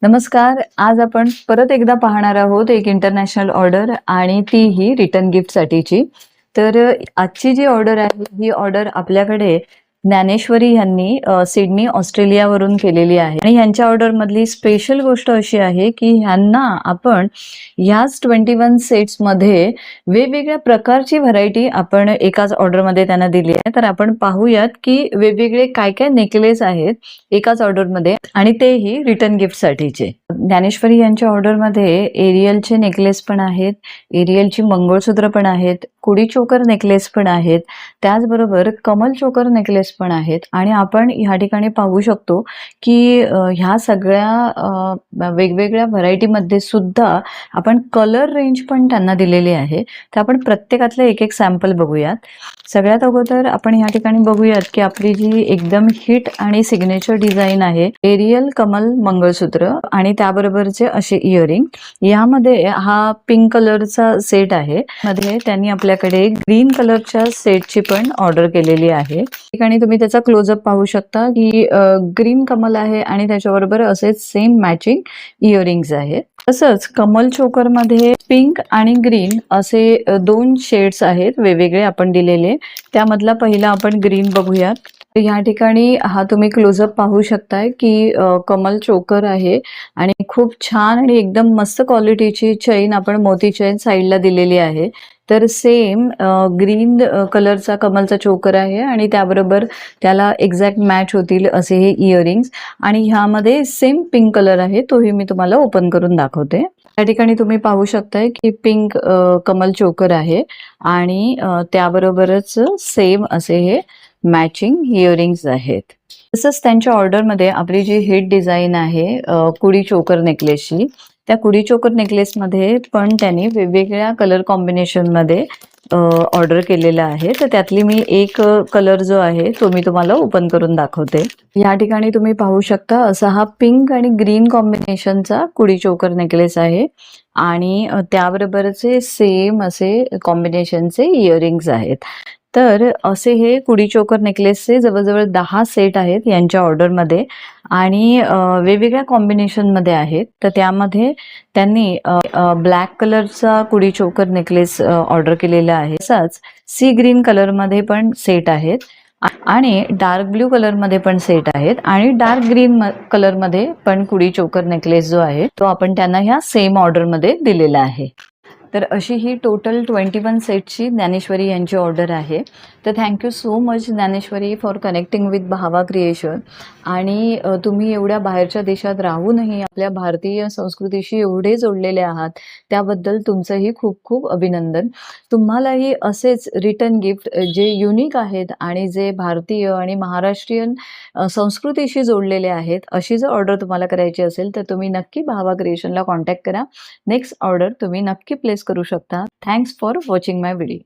नमस्कार. आज आपण परत एकदा पाहणार आहोत एक इंटरनॅशनल ऑर्डर आणि तीही रिटर्न गिफ्टसाठीची. तर आजची जी ऑर्डर आहे ही ऑर्डर आपल्याकडे ज्ञानेश्वरी यांनी सिडनी ऑस्ट्रेलियावरून केलेली आहे आणि ह्यांच्या ऑर्डरमधली स्पेशल गोष्ट अशी आहे की ह्यांना आपण ह्याच 21 सेट्समध्ये वेगवेगळ्या प्रकारची व्हरायटी आपण एकाच ऑर्डरमध्ये त्यांना दिली आहे. तर आपण पाहूयात की वेगवेगळे काय काय नेकलेस आहेत एकाच ऑर्डरमध्ये आणि तेही रिटर्न गिफ्टसाठीचे. ज्ञानेश्वरी यांच्या ऑर्डरमध्ये एरियलचे नेकलेस पण आहेत, एरियलची मंगळसूत्र पण आहेत, कुडी चोकर नेकलेस पण आहेत, त्याचबरोबर कमल चोकर नेकलेस पण आहेत आणि आपण ह्या ठिकाणी पाहू शकतो की ह्या सगळ्या वेगवेगळ्या व्हरायटीमध्ये सुद्धा आपण कलर रेंज पण त्यांना दिलेली आहे. तर आपण प्रत्येकातलं एक एक सॅम्पल बघूयात. सगळ्यात अगोदर आपण ह्या ठिकाणी बघूयात की आपली जी एकदम हिट आणि सिग्नेचर डिझाईन आहे एरियल कमल मंगळसूत्र आणि त्याबरोबरचे असे इयरिंग. यामध्ये हा पिंक कलरचा सेट आहे. मध्ये त्यांनी आपल्याकडे ग्रीन कलरच्या सेटची पण ऑर्डर केलेली आहे. ठिकाणी तुम्ही त्याचा क्लोजअप पाहू शकता की ग्रीन कमल आहे आणि त्याच्याबरोबर असे सेम मॅचिंग इयरिंग्स आहेत. तसंच कमल चोकर मध्ये पिंक आणि ग्रीन असे दोन शेड्स आहेत वेगवेगळे आपण दिलेले. त्यामधला पहिला आपण ग्रीन बघूयात. ह्या ठिकाणी हा तुम्ही क्लोजअप पाहू शकताय की कमल चोकर आहे आणि खूप छान आणि एकदम मस्त क्वालिटीची चेन आपण मोती चेन साईडला दिलेली आहे. तर सेम ग्रीन कलरचा कमलचा चोकर आहे आणि त्याबरोबर त्याला एक्झॅक्ट मॅच होतील असे हे इयरिंग्स आणि ह्यामध्ये सेम पिंक कलर आहे, तोही मी तुम्हाला ओपन करून दाखवते. या ठिकाणी तुम्ही पाहू शकताय की पिंक कमल चोकर आहे आणि त्याबरोबरच सेम असे हे मॅचिंग इयरिंग्स आहेत. तसंच त्यांच्या ऑर्डरमध्ये आपली जी हिट डिझाईन आहे कुडी चोकर नेकलेसची, त्या कुडी चोकर नेकलेसमध्ये पण त्यांनी वेगवेगळ्या कलर कॉम्बिनेशनमध्ये ऑर्डर केलेला आहे. तर त्यातली मी एक कलर जो आहे तो मी तुम्हाला ओपन करून दाखवते. या ठिकाणी तुम्ही पाहू शकता असा हा पिंक आणि ग्रीन कॉम्बिनेशनचा कुडी चोकर नेकलेस आहे आणि त्याबरोबरचे सेम असे कॉम्बिनेशनचे इयरिंग्स आहेत. तर असे हे कुडी चोकर नेकलेसचे जवळजवळ 10 सेट आहेत यांच्या ऑर्डरमध्ये आणि वेगवेगळ्या कॉम्बिनेशनमध्ये आहेत. तर त्यामध्ये त्यांनी ब्लॅक कलरचा कुडी चोकर नेकलेस ऑर्डर केलेला आहे. तसाच सी ग्रीन कलरमध्ये पण सेट आहेत आणि डार्क ब्ल्यू कलरमध्ये पण सेट आहेत आणि डार्क ग्रीन कलरमध्ये पण कुडी चोकर नेकलेस जो आहे तो आपण त्यांना ह्या सेम ऑर्डरमध्ये दिलेला आहे. तर अशी ही टोटल 21 सेटची ज्ञानेश्वरी यांची ऑर्डर आहे. तर thank you so much Dnyaneshwari for connecting with भावा क्रिएशन. आणि तुम्ही एवढ्या बाहेरच्या देशात राहूनही आपल्या भारतीय संस्कृतीशी एवढे जोडलेले आहात, त्याबद्दल तुमचंही खूप खूप अभिनंदन. तुम्हालाही असेच रिटर्न गिफ्ट जे युनिक आहेत आणि जे भारतीय आणि महाराष्ट्रीयन संस्कृतीशी जोडलेले आहेत, अशी जर ऑर्डर तुम्हाला करायची असेल तर तुम्ही नक्की भावा क्रिएशनला कॉन्टॅक्ट करा. नेक्स्ट ऑर्डर तुम्ही नक्की प्लेस करू शकता. Thanks for watching my video.